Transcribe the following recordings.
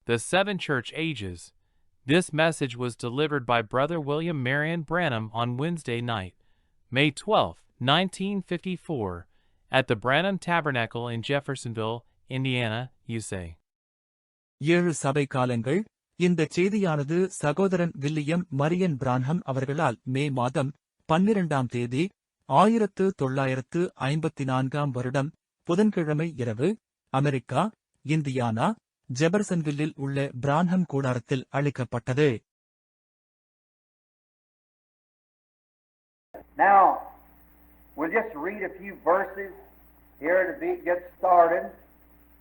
The Seven Church Ages. This message was delivered by Brother William Marion Branham on Wednesday night, May 12, 1954, at the Branham Tabernacle in Jeffersonville, Indiana, USA. 7 சபை காலங்கள். இந்த செய்தியானது சகோதரன் William Marian பிரான்ஹம் அவர்களால் மே மாதம் 12ஆம் தேதி 1954 வருடம் புதன்கிழமை இரவு அமெரிக்கா, இந்தியானா, ஜெபர்சன்வில்லில் உள்ள பிரான்ஹம் கூடாரத்தில் அளிக்கப்பட்டது. Now, we'll just read a few verses here to get started,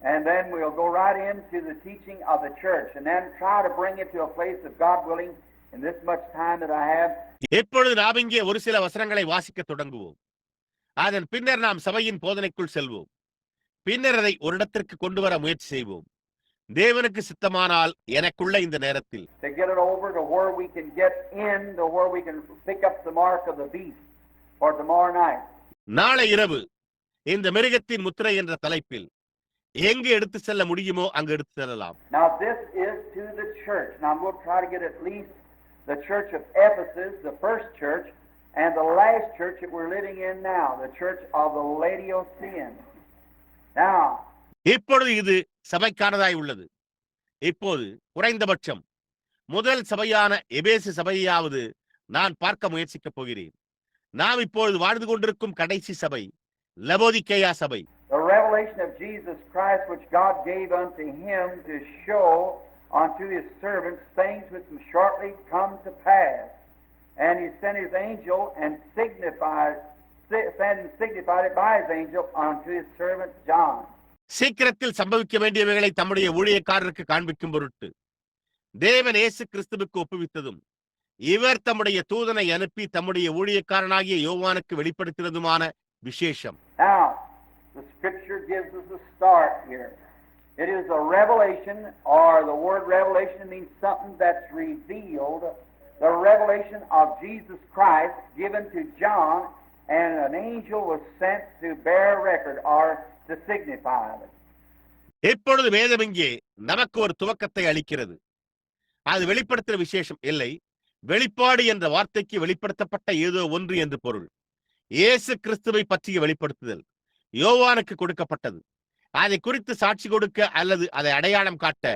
and then we'll go right into the teaching of the church, and then try to bring it to a place of God willing in this much time that I have. இப்பொழுது நாம் இங்கே ஒரு சில வசனங்களை வாசிக்க தொடங்குவோம். அதன் பின்னர் நாம் சபையின் போதனைக்குள் செல்வோம். பின்னர் அதை ஒரு இடத்திற்கு கொண்டு வர முயற்சி செய்வோம். தேவனுக்கு சித்தமானால் எனக்குள்ள இந்த நேரத்தில் to get it over to where we can get in to where we can pick up the mark of the beast for tomorrow night. நாளை இரவு இந்த மிருகத்தின் முத்திரை என்ற தலைப்பில் எங்கு எடுத்து செல்ல முடியுமோ அங்கு எடுத்து செல்லலாம். Now this is to the church. Now I'm going to try to get at least the church of Ephesus, the first church, and the last church that we're living in now, the church of the Laodiceans. Now, இப்பொழுது இது சபைக்கானதாய் உள்ளது. இப்போது குறைந்தபட்சம் முதல் சபையான எபேசு சபையாவது நான் பார்க்க முயற்சிக்கப் போகிறேன். நாம் இப்பொழுது வாழ்ந்து கொண்டிருக்கும் கடைசி சபை லவோதிக்கேயா சபை. the revelation of Jesus Christ which God gave unto him to show unto his servants things which will shortly come to pass. And he sent his angel and signified it by his angel unto his servant John. சீக்கிரத்தில் சம்பவிக்க வேண்டியவைகளை தம்முடைய ஊழியக்காரருக்கு காண்பிக்கும் பொருட்டு தேவன் இயேசு கிறிஸ்துவுக்கு ஒப்புவித்ததும் இவர் தம்முடைய தூதனை அனுப்பி தம்முடைய ஊழியக்காரனாகிய யோவானுக்கு வெளிப்படுத்தினதுமான விசேஷம். Now, the scripture gives us a start here. It is a revelation, or the word revelation means something that's revealed. The revelation of Jesus Christ given to John, and an angel was sent to bear record or to signify it. இப்பொழுது வேதம் இங்கே நமக்கு ஒரு துவக்கத்தை அளிக்கிறது. அது வெளிப்படுத்துகிற விசேஷம் இல்லை, வெளிப்பாடு என்ற வார்த்தைக்கு வெளிப்படுத்தப்பட்ட ஏதோ ஒன்று என்று பொருள். இயேசு கிறிஸ்துவை பற்றிய வெளிப்படுத்துதல் யோவானுக்கு கொடுக்கப்பட்டது. அதை குறித்து சாட்சி கொடுக்க அல்லது அதை அடையாளம் காட்ட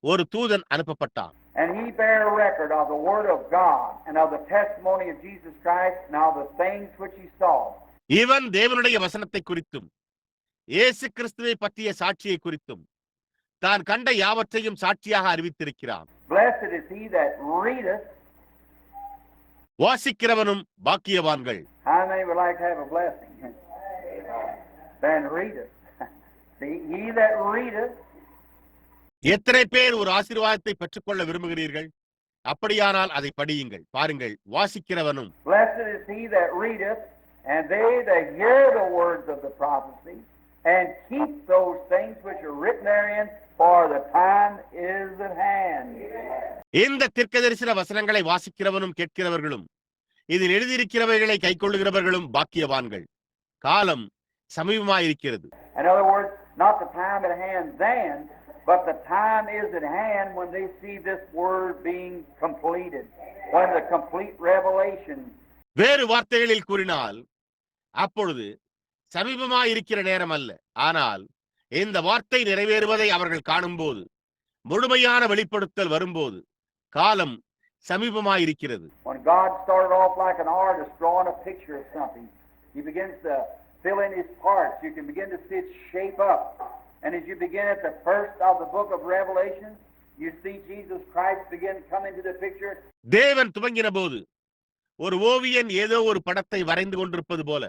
ஒரு தூதன் அனுப்பப்பட்டான். And he bare record of the word of God and of the testimony of Jesus Christ and of the things which he saw. இவன் தேவனுடைய வசனத்தை குறித்தும் இயேசு கிறிஸ்துவை பற்றிய சாட்சியை குறித்தும் தான் கண்ட யாவற்றையும் சாட்சியாக அறிவித்திருக்கிறான். Blessed is he that readeth. வாசிக்கிறவனும் பாக்கியவான்கள். How many would like to have a blessing? Then readeth. See, he that readeth. எத்தனை பேர் ஒரு ஆசீர்வாதத்தை பெற்றுக்கொள்ள விரும்புகிறீர்கள்? அப்படியானால் அதை படியுங்கள். பாருங்கள், வாசிக்கிறவனும். Blessed is he that readeth, and they that hear the words of the prophecy, and keep those things which are written therein, for the time is at hand. இந்த தீர்க்கதரிசன வசனங்களை வாசிக்கிறவனும் கேட்கிறவர்களும் இதில் எழுதியிருக்கிறவைகளை கைக்கொள்ளுகிறவர்களும் பாக்கியவான்கள். காலம் சமீபமாயிருக்கிறது. In other words, not the time at hand then, but the time is at hand when they see this word being completed, when the complete revelation. வேறு வார்த்தைகளில் கூறினால், அப்பொழுது சமீபமாயிருக்கிற நேரம் அல்ல, ஆனால் இந்த வார்த்தை நிறைவேறுவதை அவர்கள் காணும்போது, முழுமையான வெளிப்படுத்தல் வரும்போது காலம் சமீபமாயிருக்கிறது. When God started off like an artist drawing a picture of something, he begins to fill in his parts. You can begin to see it shape up. And as you begin at the first of the book of Revelation, you see Jesus Christ begin to come into the picture. தேவன் துவங்கின போது ஒரு ஓவியன் ஏதோ ஒரு படத்தை வரைந்து கொண்டிருப்பது போல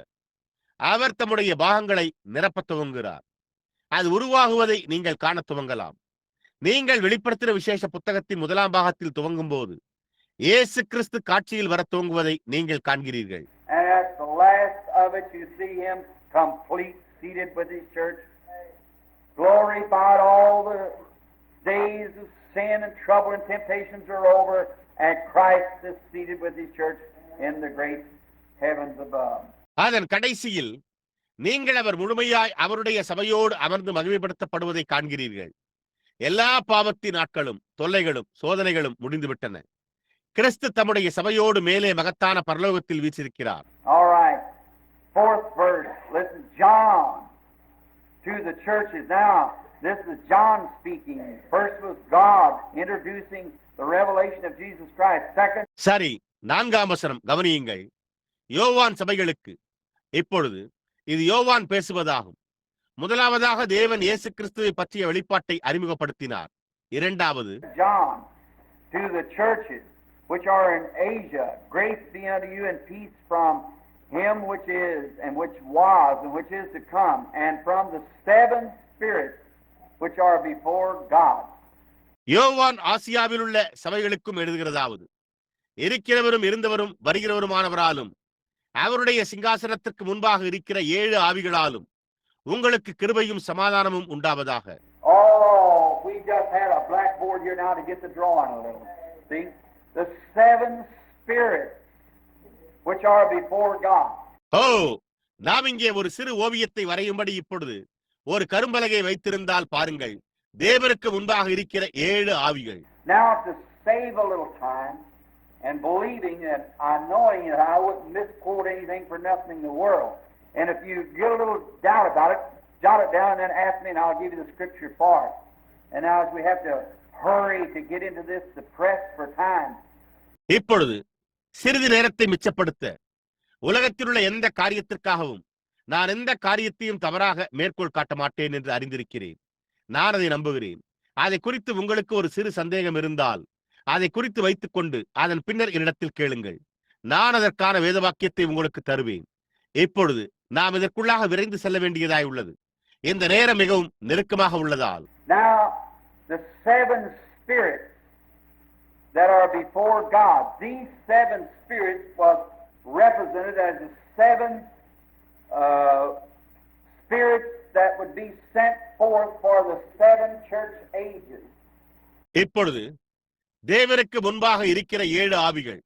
அவர் தம்முடைய பாகங்களை நிரப்பத் துவங்குகிறார். அது உருவாகுவதை நீங்கள் காண துவங்கலாம். நீங்கள் வெளிப்படுத்தின விசேஷ புத்தகத்தின் முதலாம் பாகத்தில் துவங்கும் போது இயேசு கிறிஸ்து காட்சியில் வர துவங்குவதை நீங்கள் காண்கிறீர்கள். And at the last of it, you see him complete, seated with his church, glorified. All the days of sin and trouble and temptations are over, and Christ is seated with his church in the great heavens above. அதன் கடைசியில் நீங்கள் அவர் முழுமையாய் அவருடைய சபையோடு அமர்ந்து மகிமைப்படுத்தப்படுவதை காண்கிறீர்கள். எல்லா பாவத்தின் நாட்களும் தொல்லைகளும் சோதனைகளும் முடிந்துவிட்டன. கிறிஸ்து தம்முடைய சபையோடு மேலே மகத்தான பரலோகத்தில் வீற்றிருக்கிறார். All right. Fourth verse. Listen, John to the churches. Now, this is John speaking. First was God introducing the revelation of Jesus Christ. Second. சரி, 4ஆம் வசனம் கவனியுங்கள். யோவான் சபைகளுக்கு. இப்பொழுது இது யோவான் பேசுவதாகும். முதலாவதாக தேவன் இயேசு கிறிஸ்துவை பற்றிய வெளிப்பாட்டை அறிமுகப்படுத்தினார். இரண்டாவது John to the churches which are in Asia, grace be unto you and peace from him which is and which was and which is to come, and from the seven spirits which are before God. யோவான் ஆசியாவில் உள்ள சபைகளுக்கும் எழுதுகிறதாவது, இருக்கிறவரும் இருந்தவரும் வருகிறவருமானவராலும் அவருடைய சிங்காசனத்திற்கு முன்பாக இருக்கிற 7 ஆவிகளாலும் உங்களுக்கு கிருபையும் சமாதானமும் உண்டாவதாக. Oh, we just had a blackboard here now to get the drawing a little. See, the seven spirits which are before God. நாம் இங்கே ஒரு சிறு ஓவியத்தை வரையும்படி இப்பொழுது ஒரு கரும்பலகை வைத்திருந்தால் பாருங்கள், தேவனுக்கு முன்பாக இருக்கிற 7 ஆவிகள். Now to save a little time and believing that knowing that I wouldn't misquote anything for nothing in the world. And if you get a little doubt about it, jot it down and then ask me and I'll give you the scripture for it. And now as we have to hurry to get into this, to press for time. இப்பொழுது சிறிது நேரத்தை மிச்சப்படுத்த உலகத்தில் உள்ள எந்த காரியத்திற்காகவும் நான் எந்த காரியத்தையும் தவறாக மேற்கோள் காட்ட மாட்டேன் என்று அறிந்திருக்கிறேன். நான் அதை நம்புகிறேன். அதை குறித்து உங்களுக்கு ஒரு சிறு சந்தேகம் இருந்தால் அதை குறித்து வைத்துக் கொண்டு அதன் பின்னர் என்னிடத்தில் கேளுங்கள். நான் அதற்கான வேதவாக்கியத்தை உங்களுக்கு தருவேன். இப்பொழுது நாம் இதற்குள்ளாக விரைந்து செல்ல வேண்டியதாய் உள்ளது. இந்த நேரம் மிகவும் நெருக்கமாக உள்ளதால். Now the seven spirits that are before God, these seven spirits was represented as the seven spirits that would be sent forth for the seven church ages. இப்பொழுது தேவனுக்கு முன்பாக இருக்கிற 7 ஆவிகள்,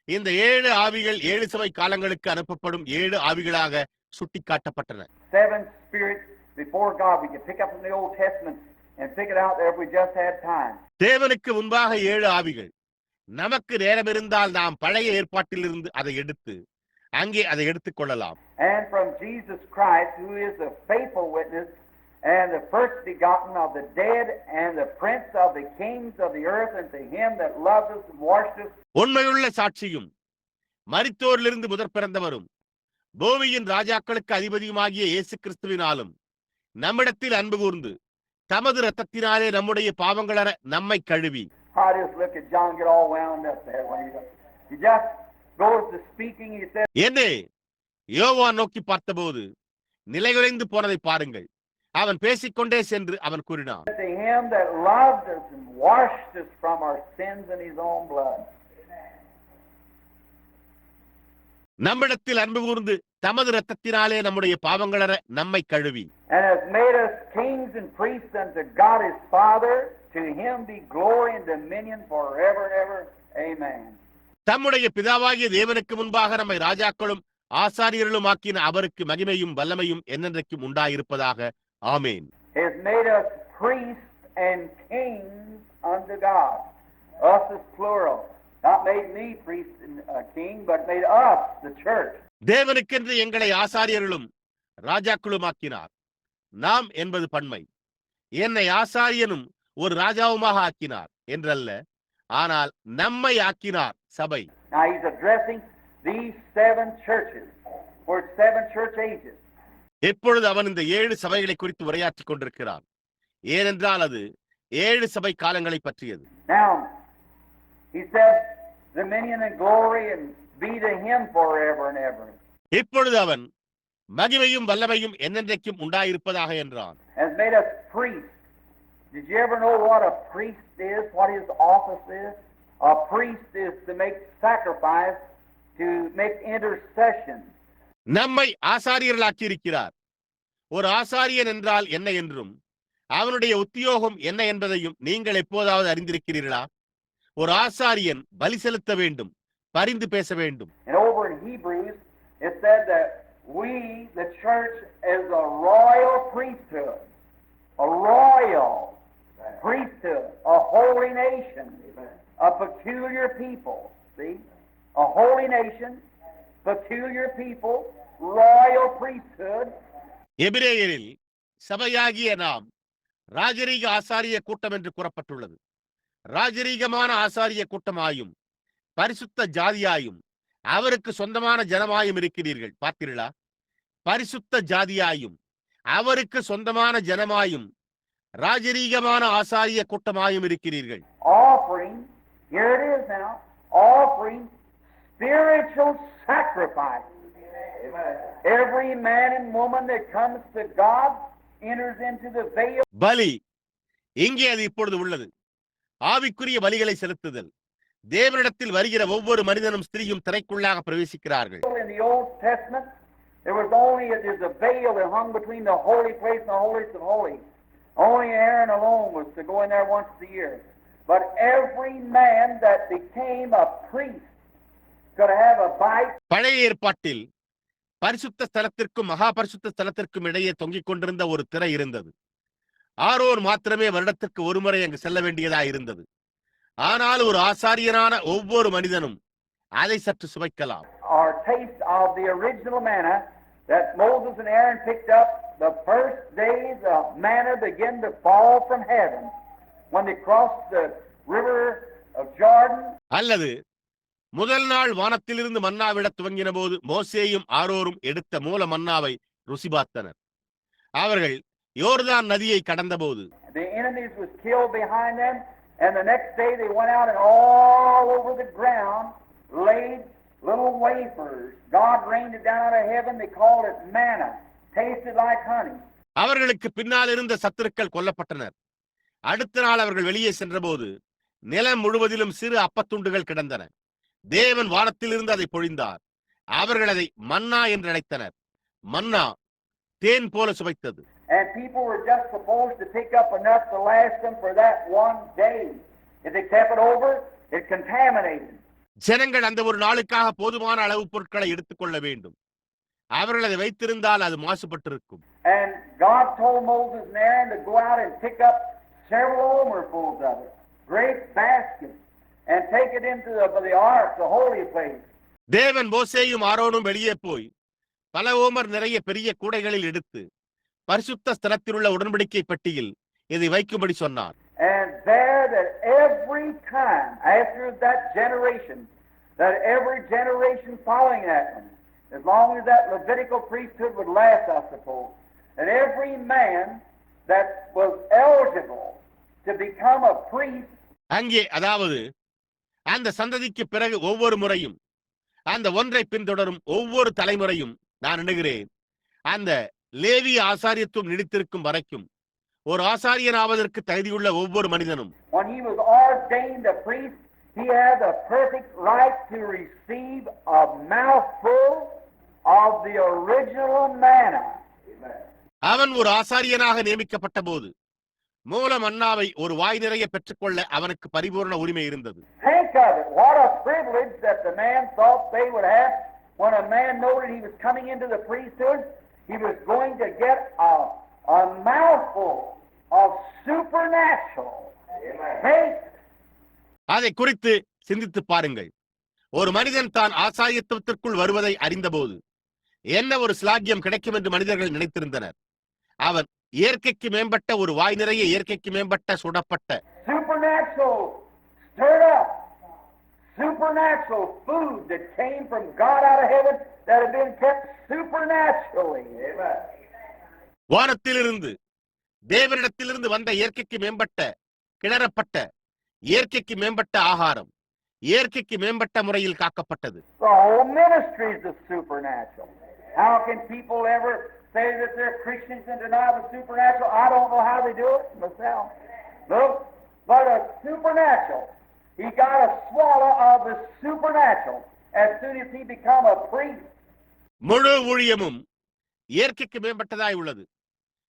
இந்த 7 ஆவிகள் 7 சபை காலங்களுக்கு அனுப்பப்படும் 7 ஆவிகளாக சுட்டிக்காட்டப்பட்டன. Seven spirits before God. We can pick up in the Old Testament and pick it out there if we just had time. தேவனுக்கு முன்பாக 7 ஆவிகள். நமக்கு நேரம் இருந்தால் நாம் பழைய ஏற்பாட்டிலிருந்து அதை எடுத்து அங்கே அதை எடுத்துக் கொள்ளலாம். And from Jesus Christ, who is a faithful witness and the first begotten of the dead and the prince of the kings of the earth, and to him that loved us and washed us. உண்மையுள்ள சாட்சியும் மரித்தோரிலிருந்து முதற் பிறந்தவரும் பூமியின் ராஜாக்களுக்கு அதிபதியுமாகிய இயேசு கிறிஸ்துவினாலும் நம்மிடத்தில் அன்பு கூர்ந்து தமது இரத்தத்தினாலே நம்முடைய பாவங்களற நம்மை கழுவி. I just look at John get all wound up there when he just goes to speaking. He said, என்னே யோவான் நோக்கி பார்த்தபோது நிலைகுலைந்து போனதை பாருங்கள். அவன் பேசிக்கொண்டே சென்று அவன் கூறினான், to him that loved us and washed us from our sins in his own blood. நம்மிடத்தில் அன்பு கூர்ந்து தமது இரத்தத்தினாலே நம்முடைய பாவங்களற நம்மை கழுவி. And has made us kings and priests unto God his Father. To him be glory and dominion forever and ever. Amen. தம்முடைய பிதாவாகிய தேவனுக்கு முன்பாக நம்மை ராஜாக்களும் ஆசாரியர்களும் ஆக்கின அவருக்கு மகிமையும் வல்லமையும் என்னென்றைக்கும் உண்டாயிருப்பதாக. ஆமென். Has made us priests and kings unto God. Us is plural. Not made me priest and king, but made us the church. தேவனுக்கென்று எங்களை ஆசாரியர்களும் ராஜாக்களும் ஆக்கினார். நாம் என்பது பன்மை. என்னை ஆசாரியனும் ஒரு ராஜாவுமாக ஆக்கினார் என்றல்ல, ஆனால் நம்மை ஆக்கினார் சபை. Now he's addressing these seven churches for seven church ages. இப்பொழுது அவன் இந்த 7 சபைகளை குறித்து உரையாற்றிக் கொண்டிருக்கிறான். ஏனென்றால் அது 7 சபை காலங்களை பற்றியது. Now he said dominion and glory and be to him forever and ever. இப்பொழுது அவன் மகிமையும் வல்லமையும் என்னென்றைக்கும் உண்டாயிருப்பதாக என்றான். Has made us priests. Did you ever know what a priest is? What his office is? A priest is to make sacrifice, to make intercession. நம்மை ஆசாரியர்களாக்கி இருக்கிறார். ஒரு ஆசாரியன் என்றால் என்ன என்றும் அவனுடைய உத்தியோகம் என்ன என்பதையும் நீங்கள் எப்போதாவது அறிந்திருக்கிறீர்களா? ஒரு ஆசாரியன் பலி செலுத்த வேண்டும், பரிந்து பேச வேண்டும். And over in Hebrews it said that we, the church, is a royal priesthood. A royal. priesthood, a holy nation, a peculiar people. See? A holy nation, peculiar people, royal priesthood. எபிரேயரில் சபையாகிய நாம் ராஜரீக ஆசாரிய கூட்டம் என்று கூறப்பட்டுள்ளது. ராஜரீகமான ஆசாரிய கூட்டமாயும் பரிசுத்த ஜாதியாயும் அவருக்கு சொந்தமான ஜனமாயும் இருக்கிறீர்கள். பார்த்தீர்களா? பரிசுத்த ஜாதியாயும் அவருக்கு சொந்தமான ஜனமாயும் ராஜரீகமான ஆசாரிய கூட்டமாயும் இருக்கிறீர்கள். Offering, here it is now, offering spiritual sacrifice. Every man and woman that comes to God enters into the veil. பலி இங்கே அது இப்பொழுது உள்ளது. ஆவிக்குரிய பலிகளை செலுத்துதல். தேவனிடத்தில் வருகிற ஒவ்வொரு மனிதனும் ஸ்திரீயும் திரைக்குள்ளாக பிரவேசிக்கிறார்கள். In the Old Testament, there was only a veil that hung between the holy place and the holiest of holies. Only Aaron alone was to go in there once a year. But every man that became a priest could have a bite. பழைய ஏற்பாட்டில் பரிசுத்த ஸ்தலத்திற்கும் மகா பரிசுத்த ஸ்தலத்திற்கும் இடையே தொங்கிக் கொண்டிருந்த ஒரு திரை இருந்தது. ஆரோன் மாத்திரமே வருடத்திற்கு ஒருமுறை அங்கு செல்ல வேண்டியதா இருந்தது. ஆனால் ஒரு ஆசாரியனான ஒவ்வொரு மனிதனும் அதை சற்று சுவைக்கலாம். Our taste of the original manna that Moses and Aaron picked up the first days of manna began to fall from heaven when they crossed the river of Jordan. அல்லது முதல் நாள் வானத்திலிருந்து மன்னாவிட துவங்கின போது மோசேயும் ஆரோரும் எடுத்த மூல மன்னாவை ருசி பார்த்தனர். அவர்கள் யோர்தான் நதியை கடந்தபோது The enemies was killed behind them, and the next day they went out and all over the ground laid little wafers. God rained it down out of heaven. They called it manna, tasted like honey. அவர்களுக்கு பின்னால் இருந்த சத்துருக்கள் கொல்லப்பட்டனர். அடுத்த நாள் அவர்கள் வெளியே சென்றபோது நிலம் முழுவதிலும் சிறு அப்பத்துண்டுகள் கிடந்தன. தேவன் வானத்திலிருந்து அதை பொழிந்தார். அவர்கள் அதை மன்னா என்று அழைத்தனர். மன்னா தேன் போல சுவைத்தது. And people were just supposed to pick up enough to last them for that one day. If they kept it over, it contaminated. ஜனங்கள் அந்த ஒரு நாளுக்காக போதுமான அளவு பொருட்களை எடுத்துக்கொள்ள வேண்டும். அவர்கள் அதை வைத்திருந்தால் அது மாசுபட்டிருக்கும். And God told Moses and Aaron to go out and pick up several omerfuls of it, great baskets, and take it into the ark, the holy place. தேவன் மோசேயும் ஆரோனும் வெளியே போய் பல ஓமர் நிறைய பெரிய கூடைகளில் எடுத்து பரிசுத்த ஸ்தலத்தில் உள்ள உடன்படிக்கை பெட்டியில் இதை வைக்கும்படி சொன்னார். And there that every time after that generation following that one, as long as that Levitical priesthood would last, I suppose, that every man that was eligible to become a priest, அங்கே அதாவது அந்த சந்ததிக்கு பிறகு ஒவ்வொரு முறையும் அந்த ஒன்றை பின்தொடரும் ஒவ்வொரு தலைமுறையும் நான் எண்ணுகிறேன், அந்த லேவி ஆசாரியத்துவம் நீடித்திருக்கும் வரைக்கும் ஒரு ஆசாரியனாவதற்கு தகுதியுள்ள ஒவ்வொரு மனிதனும் when he was ordained a priest, he had the perfect right to receive a mouthful of the original manna. அவன் ஒரு ஆசாரியனாக நியமிக்கப்பட்ட போது மூல மன்னாவை ஒரு வாய் நிறைய பெற்றுக்கொள்ள அவனுக்கு பரிபூர்ண உரிமை இருந்தது. Think of it, what a privilege that the man thought they would have when a man noted he was coming into the priesthood. He was going to get a mouthful of supernatural faith. அதை குறித்து சிந்தித்து பாருங்கள். ஒரு மனிதன் தான் ஆசாரியத்துவத்திற்குள் வருவதை அறிந்தபோது என்ன ஒரு ஸ்லாக்கியம் கிடைக்கும் என்று மனிதர்கள் நினைத்திருந்தனர். அவன் இயற்கைக்கு மேம்பட்ட ஒரு வாய் நிறைய இயற்கைக்கு மேம்பட்ட சுடப்பட்ட supernatural stirred up supernatural food that came from God out of heaven that had been kept supernaturally. வானத்திலிருந்து தேவனிடத்திலிருந்து வந்த இயற்கைக்கு மேம்பட்ட கிளறப்பட்ட இயற்கைக்கு மேம்பட்ட ஆகாரம் இயற்கைக்கு மேம்பட்ட முறையில் காக்கப்பட்டது. The whole ministry is the supernatural. How can people ever say that they're Christians and deny the supernatural? I don't know how they do it myself. Look, but a supernatural. He got a swallow of the supernatural as soon as he become a priest. முழு ஊழியமும் இயற்கைக்கு மேம்பட்டதாய் உள்ளது.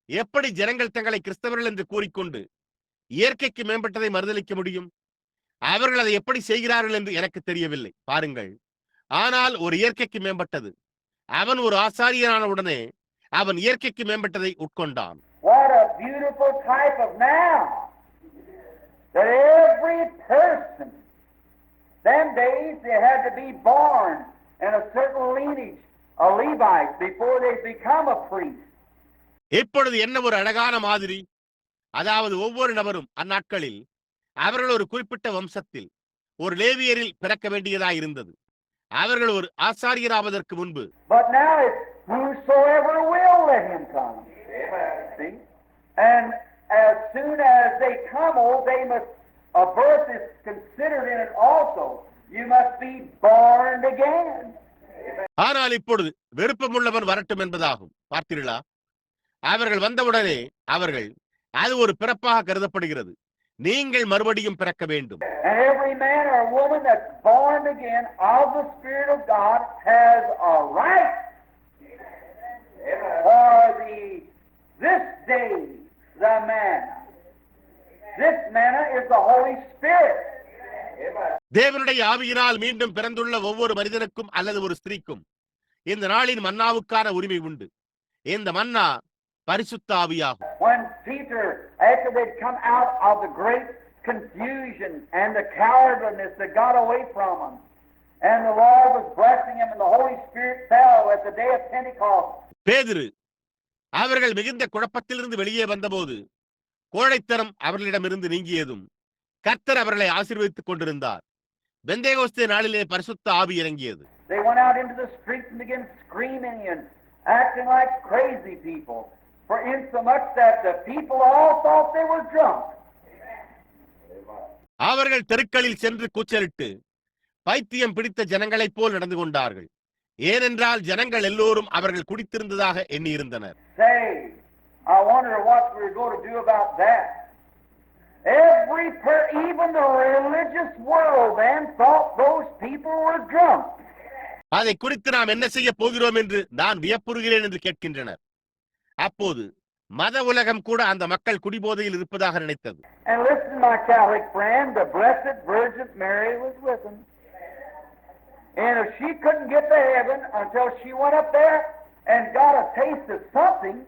எப்படி ஜனங்கள் தங்களை கிறிஸ்தவர்கள் என்று கூறிக்கொண்டு இயற்கைக்கு மேம்பட்டதை மறுதலிக்க முடியும்? அவர்கள் அதை எப்படி செய்கிறார்கள் என்று எனக்கு தெரியவில்லை. பாருங்கள், ஆனால் ஒரு இயற்கைக்கு மேம்பட்டது. அவன் ஒரு ஆசாரியனான உடனே அவன் இயற்கைக்கு மேம்பட்டதை உட்கொண்டான். What a beautiful type of now. that every person, them days they had to be born in a certain lineage, a Levite, before they become a priest. இப்பொழுது என்ன ஒரு அழகான மாதிரி! அதாவது ஒவ்வொரு நபரும் அந்நாட்களில் அவர்கள் ஒரு குறிப்பிட்ட வம்சத்தில் ஒரு லேவியரில் பிறக்க வேண்டியதாய் இருந்தது. அவர்கள் ஒரு ஆசாரியராவதற்கு முன்பு. But now it's whosoever will, let him come. See? And as soon as they come, they must, a birth is considered in it also. You must be born again. ஆனால் இப்பொழுது விருப்பமுள்ளவன் வரட்டும் என்பதாகும். பார்த்தீர்களா? அவர்கள் வந்தவுடனே அது ஒரு பிறப்பாக கருதப்படுகிறது. நீங்கள் மறுபடியும் பிறக்க வேண்டும். And every man or woman that's born again of the Spirit of God has a right for this day, the manna. This manna is the Holy Spirit. தேவனுடைய ஆவியினால் மீண்டும் பிறந்துள்ள ஒவ்வொரு மனிதனுக்கும் அல்லது ஒரு ஸ்திரீக்கும் இந்த நாளின் மன்னாவுக்கான உரிமை உண்டு. இந்த மன்னா பரிசுத்த ஆவியாகும். When Peter, after they'd come out of the great confusion and the cowardliness that got away from them, and the Lord was blessing him, and the Holy Spirit fell at the day of Pentecost. பேதுரு அவர்கள் மிகுந்த குழப்பத்திலிருந்து வெளியே வந்தபோது கோழைத்தனம் அவர்களிடமிருந்து நீங்கியதும் கர்த்தர் அவர்களை ஆசீர்வதித்துக் கொண்டிருந்தார். பெந்தேகோஸ்தே நாளிலே பரிசுத்த ஆவி இறங்கியது. They went out into the streets and began screaming and acting like crazy people, for insomuch that the people all thought they were drunk. அவர்கள் தெருக்களில் சென்று கூச்சலிட்டு பைத்தியம் பிடித்த ஜனங்களைப் போல் நடந்து கொண்டார்கள். ஏனென்றால் ஜனங்கள் எல்லோரும் அவர்கள் குடித்திருந்ததாக எண்ணியிருந்தனர். Say, I wonder what we're going to do about that. Even the religious world then thought those people were drunk. அதை குறித்து நாம் என்ன செய்ய போகிறோம் என்று நான் வியப்புறுகிறேன் என்று கேட்கின்றனர். அப்போது மத உலகம் கூட அந்த மக்கள் குடிபோதையில் இருப்பதாக நினைத்தது. And listen, my Catholic friend, the Blessed Virgin Mary was with them. And if she couldn't get to heaven until she went up there and got a taste of something.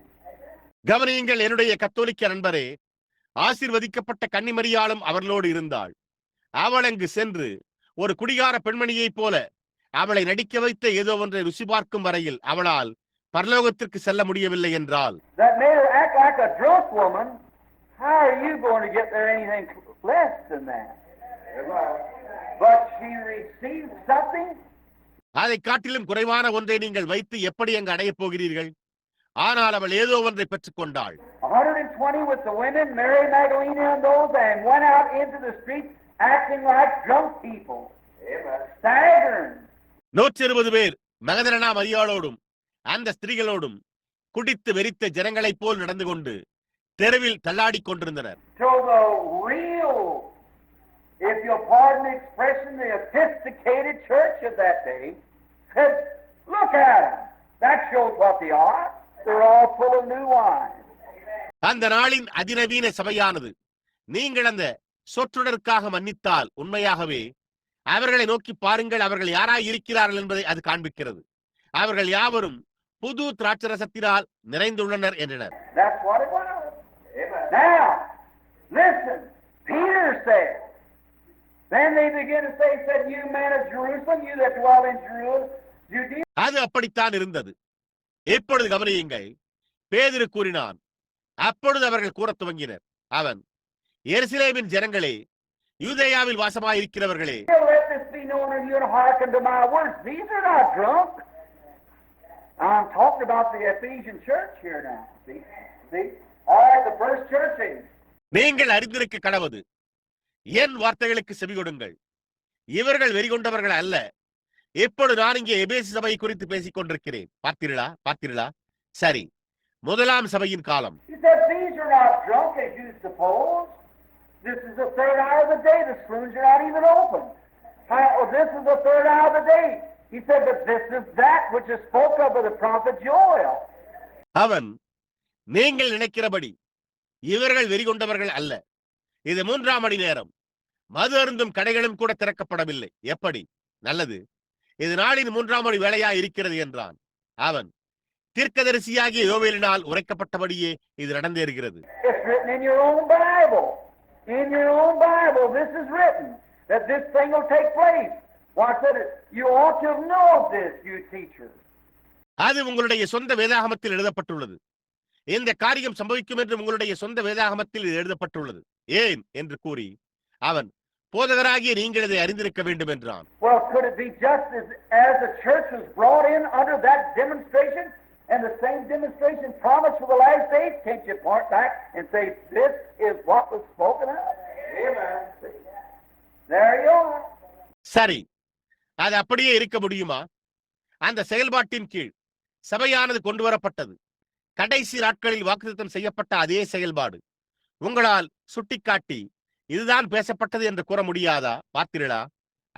கவனியுங்கள் என்னுடைய கத்தோலிக்க நண்பரே, ஆசீர்வதிக்கப்பட்ட கன்னிமரியாளும் அவர்களோடு இருந்தாள். அவள் அங்கு சென்று ஒரு குடிகார பெண்மணியைப் போல அவளை நடிக்க வைத்த ஏதோ ஒன்றை ருசி பார்க்கும் வரையில் அவளால் பரலோகத்திற்கு செல்ல முடியவில்லை என்றால், that made her act like a drunk woman. How are you going to get there anything less than that? But she received something. அதை காட்டிலும் குறைவான ஒன்றை நீங்கள் வைத்து எப்படி அங்கு அடையப் போகிறீர்கள்? ஆனால் அவள் ஏதோ ஒன்றை பெற்றுக் கொண்டாள். 120 with the women, Mary Magdalene and those, and went out into the streets acting like drunk people. Staggering. 120 பேர் மகதலேனா மரியாளோடும் அந்த ஸ்திரீகளோடும் குடித்து வெறித்த ஜனங்களைப் போல் நடந்து கொண்டு தெருவில் தள்ளாடிக் கொண்டிருந்தனர். So the real, if you'll pardon the expression, the sophisticated church of that day said, look at them. That shows what they are. They're all full of new wine. அந்த நாளின் அதிநவீன சபையானது நீங்கள் அந்த சொற்றொடருக்காக மன்னித்தால் உண்மையாகவே அவர்களை நோக்கி பாருங்கள், அவர்கள் யாராய் இருக்கிறார்கள் என்பதை அது காண்பிக்கிறது. அவர்கள் யாவரும் புது திராட்சரசத்தினால் நிறைந்துள்ளனர் என்றனர். That's what it was. Now, listen, Peter said, then they begin to say, said, you men of Jerusalem, you that dwell in Judea. அது அப்படித்தான் இருந்தது. இப்பொழுது கவனியுங்கள், பேதுரு கூறினான். அப்பொழுது அவர்கள் கூறத் துவங்கினர், அவன், எருசலேமின் ஜனங்களே, யூதேயாவில் வாசமாயிருக்கிறவர்களே, let this be known of you and hearken to my words. These are not drunk. I'm talking about the Ephesian church here now. See? All the first church age. நீங்கள் அறிந்திருக்க கடவது, என் வார்த்தைகளுக்கு செவி கொடுங்கள். இவர்கள் வெறிகொண்டவர்கள் அல்ல. இப்பொழுது நான் இங்கே எபேசு சபை குறித்து பேசிக் கொண்டிருக்கிறேன். பார்த்தீர்களா? சரி, முதலாம் சபையின் காலம். He said, these are not drunk as you suppose. This is the third hour of the day. The saloons are not even open. This is the third hour of the day. He said, but this is that which is spoke of by the prophet Joel. அவன், நீங்கள் நினைக்கிறபடி இவர்கள் வெறிகொண்டவர்கள் அல்ல. இது 3ஆம் மணி நேரம். மது அருந்தும் கடைகளும் கூட திறக்கப்படவில்லை. எப்படி? நல்லது, இது நாளின் 3ஆம் மணி வேளையா இருக்கிறது என்றான். அவன், தீர்க்கதரிசியாகிய யோவேலினால் உரைக்கப்பட்டபடியே இது நடந்தேறுகிறது. It's written in your own Bible. In your own Bible, this is written, that this thing will take place. Why, I said it, you ought to know this, you teachers. அது உங்களுடைய சொந்த வேதாகமத்தில் எழுதப்பட்டுள்ளது. இந்த காரியம் சம்பவிக்கும் என்று உங்களுடைய சொந்த வேதாகமத்தில் இது எழுதப்பட்டுள்ளது. ஏன் என்று கூறி அவன், போதகராகிய நீங்கள் இதை அறிந்திருக்க வேண்டும் என்றான். Well, could it be just as the church was brought in under that demonstration, and the same demonstration promised for the last days? Can't you point back and say, this is what was spoken of? Amen. There you are. சரி, அது அப்படியே இருக்க முடியுமா? அந்த செயல்பாட்டின் கீழ் சபையானது கொண்டு வரப்பட்டது. கடைசி நாட்களில் வாக்குத்தத்தம் செய்யப்பட்ட அதே செயல்பாடு உங்களால் சுட்டிக்காட்டி இதுதான் பேசப்பட்டது என்று கூற முடியாதா? பார்த்தீர்களா?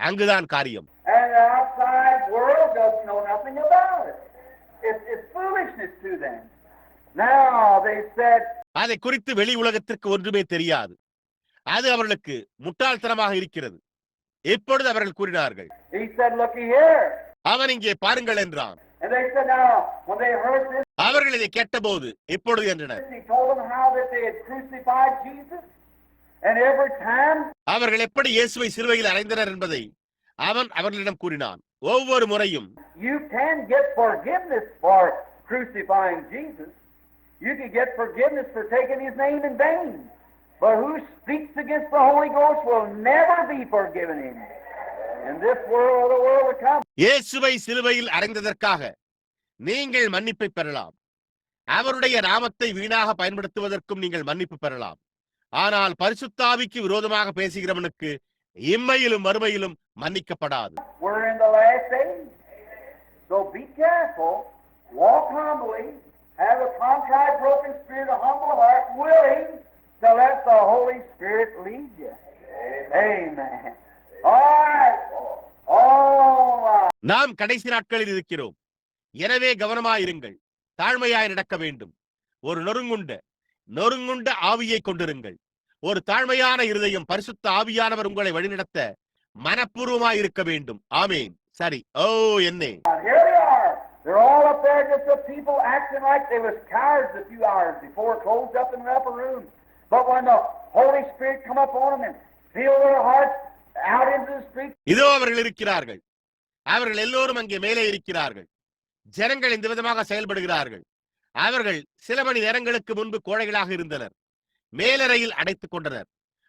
அங்குதான் காரியம். And the outside world doesn't know nothing about it. It's foolishness to them. Now they said, அதை குறித்து வெளி உலகத்திற்கு ஒன்றுமே தெரியாது. அது அவர்களுக்கு முட்டாள்தனமாக இருக்கிறது. இப்பொழுது அவர்கள் கூறினார்கள், he said, looky here. அவன் இங்கே பாருங்கள் என்றான். And they said, now, when they heard this, அவர்கள் இதை கேட்டபோது இப்பொழுது என்றனர். he told them how that they had crucified Jesus. And every time, அவர்கள் எப்படி இயேசுவை சிலுவையில் அறைந்தனர் என்பதை அவன் அவர்களிடம் கூறினான். ஒவ்வொரு முறையும் you can get forgiveness for crucifying Jesus. You can get forgiveness for taking his name in vain. But who speaks against the Holy Ghost will never be forgiven him. In this world or the world to come. இயேசுவை சிலுவையில் அறைந்ததற்காக நீங்கள் மன்னிப்பை பெறலாம். அவருடைய நாமத்தை வீணாக பயன்படுத்துவதற்கும் நீங்கள் மன்னிப்பு பெறலாம். ஆனால் பரிசுத்தாவிக்கு விரோதமாக பேசுகிறவனுக்கு இம்மையிலும் மறுமையிலும் மன்னிக்கப்படாது. We're in the last days. So be careful. Walk humbly. Have a contrite, broken spirit, a humble heart, willing to let the Holy Spirit lead you. Amen. All right. All right. நாம் கடைசி நாட்களில் இருக்கிறோம். எனவே கவனமாயிருங்கள். தாழ்மையாய் நடக்க வேண்டும். ஒரு நொறுங்குண்ட ஆவியை கொண்டிருங்கள். ஒரு தாழ்மையான இருதயம். பரிசுத்த ஆவியானவர் உங்களை வழிநடத்த மனப்பூர்வமாய் இருக்க வேண்டும். ஆமேன். சரி. ஓ என்னே. Here they are. They're all up there, just the people acting like they was cowards a few hours before, closed up in an upper room. But when the Holy Spirit come up on them and fill their hearts out into the street. இதோ அவர்கள் இருக்கிறார்கள். அவர்கள் எல்லோரும் அங்கே மேலே இருக்கிறார்கள். ஜனங்கள் இந்த விதமாக செயல்படுகிறார்கள். அவர்கள் சில மணி நேரங்களுக்கு முன்பு கோழைகளாக இருந்தனர். மேலறையில் அடைத்துக் கொண்டனர்.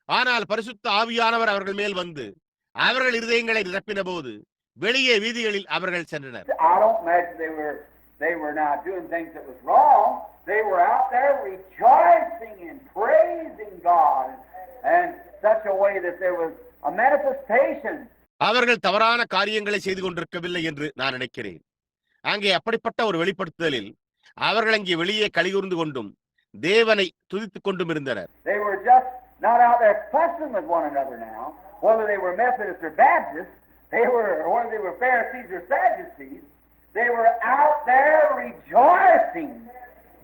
ஆனால் பரிசுத்த ஆவியானவர் அவர்கள் மேல் வந்து அவர்கள் இருதயங்களை நிரப்பின போது வெளியே வீதிகளில் அவர்கள் சென்றனர். I don't imagine they were not doing things that was wrong. They were out there rejoicing and praising God and such a way that there was a manifestation. அவர்கள் தவறான காரியங்களை செய்து கொண்டிருக்கவில்லை என்று நான் நினைக்கிறேன். அங்கே அப்படிப்பட்ட ஒரு வெளிப்படுத்துதலில் அவர்கள் அங்கே வெளியே கலிகூர்ந்து கொண்டும் தேவனை துதித்துக் கொண்டும் இருந்தனர். They were just not out there fussing with one another now, whether they were Methodists or Baptists, whether they were Pharisees or Sadducees. They were out there rejoicing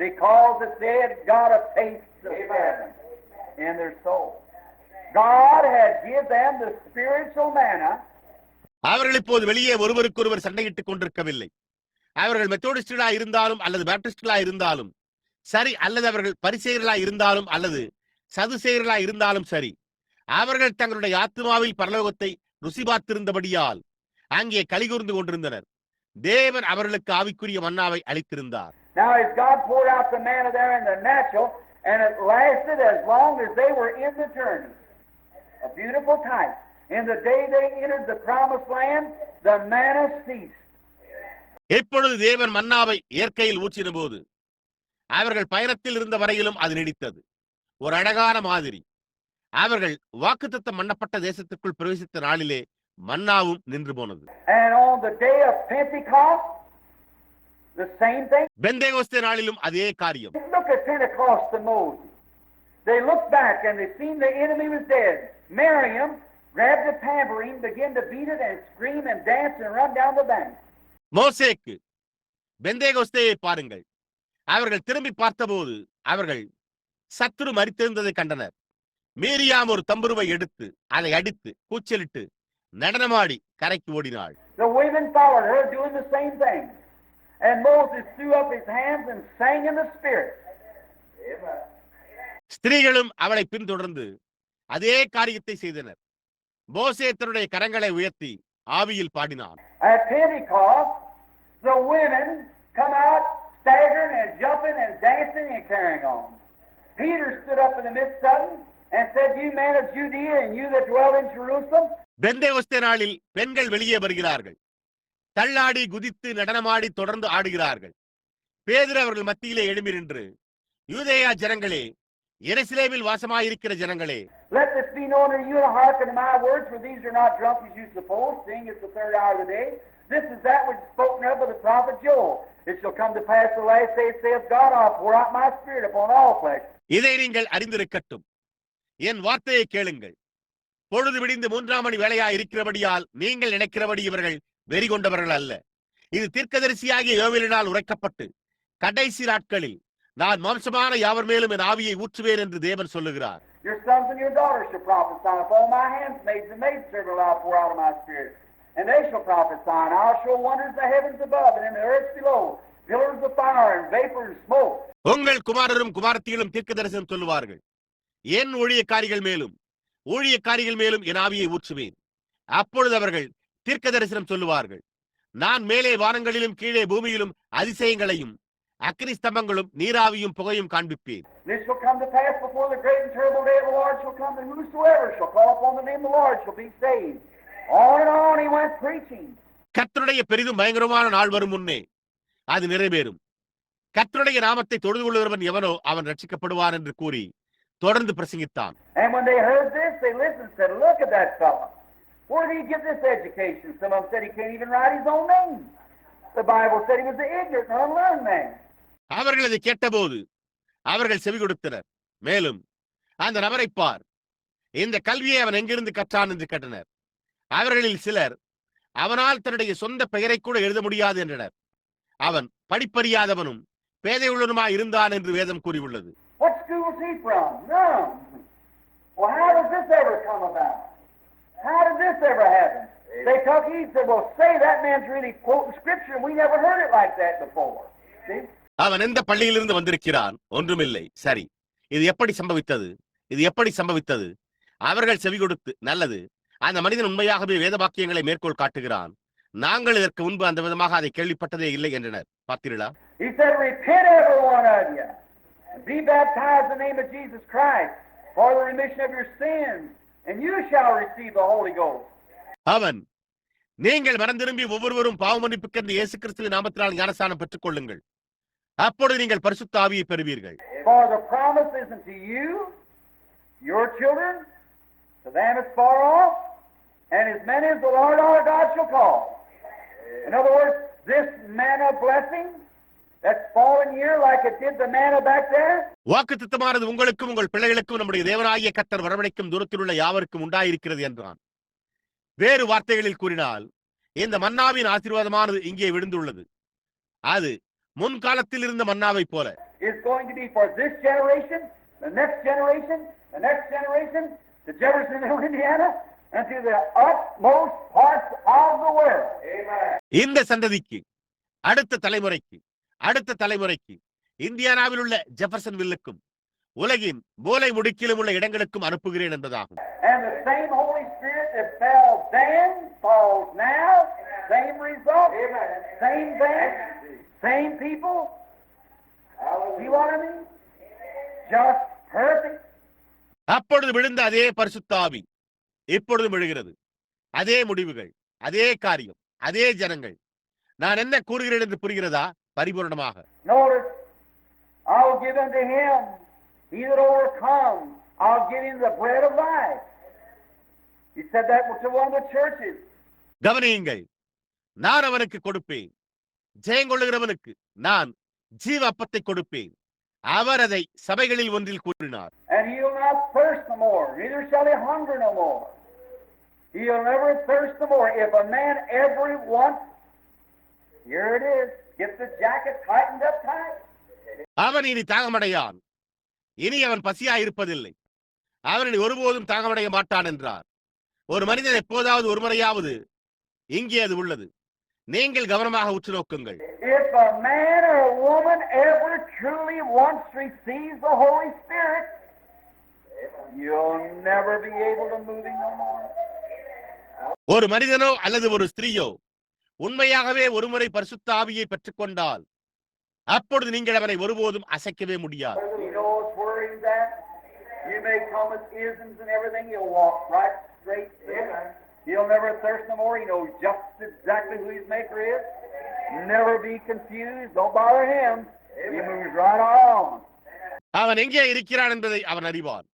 because that they had got a taste of heaven in their soul. God had given them the spiritual manna. அவர்கள் இப்போது வெளியே ஒருவருக்கொருவர் சண்டையிட்டுக் கொண்டிருக்கவில்லை. அவர்கள் மெத்தோடிஸ்டுகளா இருந்தாலும் அல்லது பாப்டிஸ்டுகளா இருந்தாலும் சரி, அல்லது அவர்கள் பரிசேயர்களா இருந்தாலும் அல்லது சதுசேயர்களா இருந்தாலும் சரி, அவர்கள் தங்களுடைய ஆத்மாவில் பரலோகத்தை ருசி பார்த்திருந்தபடியால் அங்கே கலிகூர்ந்து கொண்டிருந்தனர். தேவன் அவர்களுக்கு ஆவிக்குரிய மன்னாவை அளித்திருந்தார். Now as God poured out the manna there in the natural, and it lasted as long as they were in the journey. A beautiful type. In the day they entered the promised land, the manna ceased. எப்பொழுது தேவன் மன்னாவை இயற்கையில் ஊற்றின போது அவர்கள் பயணத்தில் இருந்த வரையிலும் அது நீடித்தது. ஒரு அழகான மாதிரி. அவர்கள் வாக்குத்தத்தம் பண்ணப்பட்ட தேசத்திற்குள் பிரவேசித்த நாளிலே மன்னாவும் நின்று போனது. And on the day of Pentecost, the same thing. Pentecost நாளிலும் அதே காரியம். Look at Pentecost and Moses. They looked back and they seen the enemy was dead. Miriam grabbed the tambourine, began to beat it and scream and dance and run down the bank. மோசேக்கு பெந்தேகோஸ்தேயை பாருங்கள். அவர்கள் திரும்பி பார்த்தபோது அவர்கள் சத்துரு மரித்திருந்ததை கண்டனர். Miriam ஒரு தம்புருவை எடுத்து அதை அடித்து கூச்சலிட்டு நடனமாடி கரைக்கு ஓடினாள். The women followed her doing the same thing. And Moses threw up his hands and sang in the spirit. ஸ்திரீகளும் அவளை பின்தொடர்ந்து அதே காரியத்தை செய்தனர். மோசே தன்னுடைய கரங்களை உயர்த்தி ஆவியில் பாடினான். At Pentecost, the women come out staggering and jumping and dancing and carrying on. Peter stood up in the midst of them and said, "You men of Judea and you that dwell in Jerusalem." பெந்தேகொஸ்தே நாளில் பெண்கள் வெளியே வருகிறார்கள். தள்ளாடி குதித்து நடனமாடி தொடர்ந்து ஆடுகிறார்கள். பேதுரு அவர்கள் மத்தியிலே எழும்பி நின்று, யூதேயா ஜனங்களே, எருசலேமில் வாசமாயிருக்கிற ஜனங்களே, let this be known to you and hearken to my words, for these are not drunk as you suppose, seeing it's the third hour of the day. This is that which is spoken of by the prophet Joel. It shall come to pass the last days, saith God, I'll pour out my spirit upon all flesh. இதை நீங்கள் அறிந்திருக்கட்டும். என் வார்த்தையை கேளுங்கள். பொழுது விடிந்து 3ஆம் மணி வேளையா இருக்கிறபடியால் நீங்கள் நினைக்கிறபடி இவர்கள் வெறி கொண்டவர்கள் அல்ல. இது தீர்க்கதரிசியாகிய யோவேலினால் உரைக்கப்பட்டு கடைசி நாட்களில் நான் மாம்சமான யாவர் மேலும் என் ஆவியை ஊற்றுவேன் என்று தேவன் சொல்லுகிறார். Your sons and your daughters shall prophesy. Upon my handmaids and maidservants I'll pour out of my spirit. And they shall prophesy, and I'll show wonders in the heavens above and in the earth below, pillars of fire and vapor and smoke. உங்கள் குமாரரும் குமாரத்திகளும் தீர்க்கதரிசனம் சொல்லுவார்கள். என் ஊழியக்காரிகள் மேலும் என் ஆவியை ஊற்றுவேன். அப்பொழுது அவர்கள் தீர்க்கதரிசனம் சொல்லுவார்கள். நான் மேலே வானங்களிலும் கீழே பூமியிலும் அதிசயங்களையும் அக்கினி ஸ்தம்பங்களும் நீராவியும் புகையும் காண்பிப்பேன். This shall come to pass before the great and terrible day of the Lord shall come, and whosoever shall call upon the name of the Lord shall be saved. On and on he went preaching. கர்த்தருடைய பெரிதும் பயங்கரமான நாள் வரும் முன்னே அது நிறைவேறும். கர்த்தருடைய நாமத்தை தொழுது கொள்கிறவன் எவனோ அவன் ரட்சிக்கப்படுவான் என்று கூறி தொடர்ந்து பிரசங்கித்தான். And when they heard this, they listened and said, "Look at that fellow. Where did he get this education?" Some of them said he can't even write his own name. The Bible said he was an ignorant and unlearned man. அவர்கள் அதை கேட்டபோது அவர்கள் செவி கொடுத்தனர். மேலும் அந்த நபரை பார், இந்த கல்வியை அவன் எங்கிருந்து கற்றான் என்று கேட்டனர். அவர்களில் சிலர் அவனால் தன்னுடைய சொந்த பெயரை கூட எழுத முடியாது என்றனர். அவன் படிப்பறியாதவனும் பேதையுள்ளனுமாய் இருந்தான் என்று வேதம் கூறியுள்ளது. What school was he from? None. Well, how does this ever come about? How did this ever happen? They took he said, "Well, say that man's really quoting scripture, and we never heard it like that before." See? அவன் எந்த பள்ளியிலிருந்து வந்திருக்கிறான்? ஒன்றுமில்லை. சரி, இது எப்படி சம்பவித்தது? அவர்கள் செவி கொடுத்து, நல்லது, அந்த மனிதன் உண்மையாகவே வேத வாக்கியங்களை மேற்கோள் காட்டுகிறான். நாங்கள் இதற்கு முன்பு அந்த விதமாக அதை கேள்விப்பட்டதே இல்லை என்றனர். பார்த்தீர்களா? He said, "Repent every one of you, and be baptized in the name of Jesus Christ for the remission of your sins, and you shall receive the Holy Ghost." அவன், நீங்கள் மனம் திரும்பி ஒவ்வொருவரும் பாவமன்னிப்புக்கென்று இயேசு கிறிஸ்துவின் நாமத்தினால் ஞானஸ்நானம் பெற்றுக் கொள்ளுங்கள். அப்பொழுது நீங்கள் பரிசுத்த ஆவியை பெறுவீர்கள். For the promise isn't to you, your children, to them is far off, and as many as the Lord our God shall call. In other words, this manna blessing that's fallen here like it did the manna back there. வாக்குத்தத்தமானது உங்களுக்கும் உங்கள் பிள்ளைகளுக்கும் நம்முடைய தேவனாகிய கர்த்தர் வரவழைக்கும் தூரத்தில் உள்ள யாவருக்கும் உண்டாயிருக்கிறது என்றான். வேறு வார்த்தைகளில் கூறினால், இந்த மன்னாவின் ஆசீர்வாதமானது இங்கே விழுந்துள்ளது. அது முன்காலத்தில் இருந்த மன்னாவை போல It's going to be for this generation, the next generation, the next generation, to Jeffersonville, Indiana, and to the utmost parts of the world. Amen. இந்த சந்ததிக்கு, அடுத்த தலைமுறைக்கு இந்தியானாவில் உள்ள ஜெஃபர்சன்வில்லுக்கும் உலகின் மூலை முடுக்கிலும் உள்ள இடங்களுக்கும் அனுப்புகிறேன் என்பதாகும். And the same Holy Spirit that fell then falls now, same result, same thing, same people. See what I mean? Just perfect. அப்பொழுது விழுந்த அதே பரிசுத்த ஆவி இப்பொழுது விழுகிறது. அதே முடிவுகள், அதே காரியம், அதே ஜனங்கள். நான் என்ன கூறுகிறேன் என்று புரிகிறதா? பரிபூர்ணமாக. Notice, I'll give unto him, he that overcomes, I'll give him the bread of life. He said that to one of the churches. கவனியுங்கள், நான் அவனுக்கு கொடுப்பேன், ஜெயங்கொள்ளுகிறவனுக்கு நான் ஜீவ அப்பத்தை கொடுப்பேன். அவர் அதை சபைகளில் ஒன்றில் கூறினார். And he'll not thirst no more, neither shall he hunger no more. He'll never thirst no more. If a man ever wants, here it is, get the jacket tightened up tight. அவன் இனி தாகமடையான், இனி அவன் பசியா இருப்பதில்லை, அவன் இனி ஒருபோதும் தாகமடைய மாட்டான் என்றார். ஒரு மனிதன் எப்போதாவது ஒரு முறையாவது இங்கே அது உள்ளது. நீங்கள் கவனமாக உற்று நோக்குங்கள். If a man or a woman ever truly once receives the Holy Spirit, You'll never be able to move him no more. ஒரு மனிதனோ அல்லது ஒரு ஸ்திரீயோ உண்மையாகவே ஒருமுறை பரிசுத்த ஆவியை பெற்றுக்கொண்டால் அப்பொழுது நீங்கள் அவனை ஒருபோதும் அசைக்கவே முடியாது. He knows where he's at. You may come with isms and everything. He'll walk right straight through. He'll never thirst no more. He knows just exactly who his maker is. Never be confused. Don't bother him. He moves right on. அவன் எங்கே இருக்கிறான் என்பதை அவன் அறிவான்.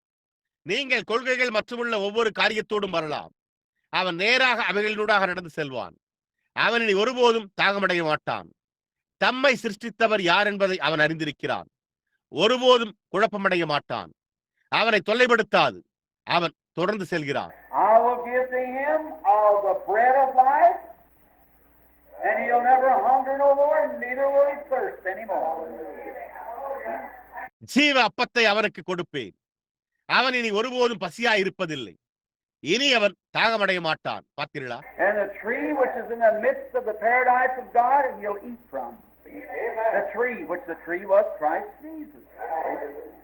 நீங்கள் கொள்கைகள் மற்றுமுள்ள ஒவ்வொரு காரியத்தோடும் வரலாம். அவன் நேராக அவைகளினூடாக நடந்து செல்வான். அவன் இனி ஒருபோதும் தாகமடைய மாட்டான். தம்மை சிருஷ்டித்தவர் யார் என்பதை அவன் அறிந்திருக்கிறான். ஒருபோதும் குழப்பமடைய மாட்டான். அவனை தொல்லைப்படுத்தாது. அவன் தொடர்ந்து செல்கிறான். I will give to him of the bread of life, and he'll never hunger no more, and neither will he thirst anymore. ஜீவ அப்பத்தை அவனுக்கு கொடுப்பேன். அவன் இனி ஒருபோதும் பசியாய் இருப்பதில்லை. இனி அவன் தாகமடைய மாட்டான். பார்த்தீர்களா? And the tree which is in the midst of the paradise of God, and he'll eat from. The tree, which the tree was Christ Jesus.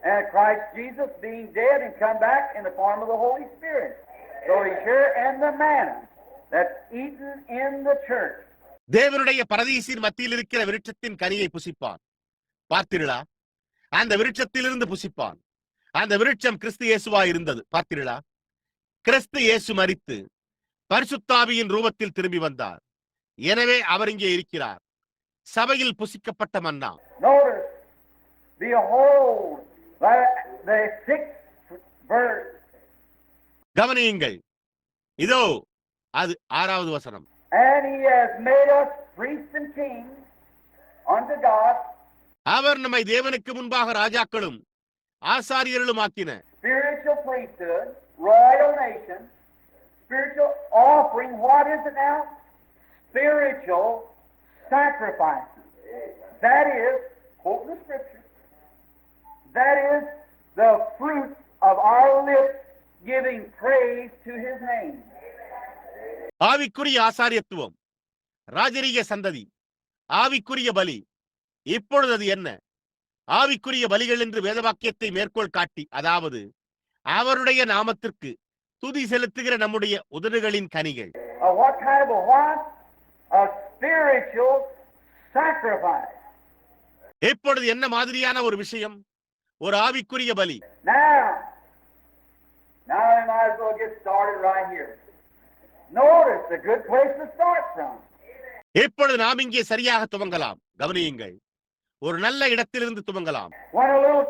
And Christ Jesus being dead and come back in the form of the Holy Spirit. So he's here, and the manna that's eaten in the church. தேவனுடைய பரதீசின் மத்தியில் இருக்கிற விருட்சத்தின் கனியை புசிப்பான். பார்த்தீர்களா? அந்த விருட்சத்திலிருந்து புசிப்பான். அந்த விருட்சம் கிறிஸ்து இயேசுவாய் இருந்தது. பார்த்தீர்களா? கிறிஸ்து இயேசு மரித்து பரிசுத்தாவியின் ரூபத்தில் திரும்பி வந்தார். எனவே அவர் இங்கே இருக்கிறார். சபையில் புசிக்கப்பட்ட மன்னா. Notice, behold, the sixth verse. கவனியுங்கள், இதோ அது 6வது வசனம். And he has made us priests and kings unto God. அவர் நம்மை தேவனுக்கு முன்பாக ராஜாக்களும் ஆசாரியர்களும் ஆக்கின. Spiritual priesthood, royal nation, spiritual offering. What is it now? Spiritual sacrifices. That is, quote the scripture, that is the fruit of our lips giving praise to his name. ஆவிக்குரிய ஆசாரியத்துவம், ராஜரீக சந்ததி, ஆவிக்குரிய பலி. இப்பொழுது அது என்ன? ஆவிக்குரிய பலிகள் என்று வேதவாக்கியத்தை மேற்கோள் காட்டி, அதாவது அவருடைய நாமத்திற்கு துதி செலுத்துகிற நம்முடைய உதடுகளின் கனிகள். What kind of a what? A spiritual sacrifice. இப்பொழுது என்ன மாதிரியான ஒரு விஷயம்? ஒரு ஆவிக்குரிய பலி. Now we might as well get started right here. Notice a good place to start from. இப்பொழுது நாம் இங்கே சரியாக துவங்கலாம். கவனியுங்கள், ஒரு நல்ல இடத்திலிருந்து துவங்கலாம். When a little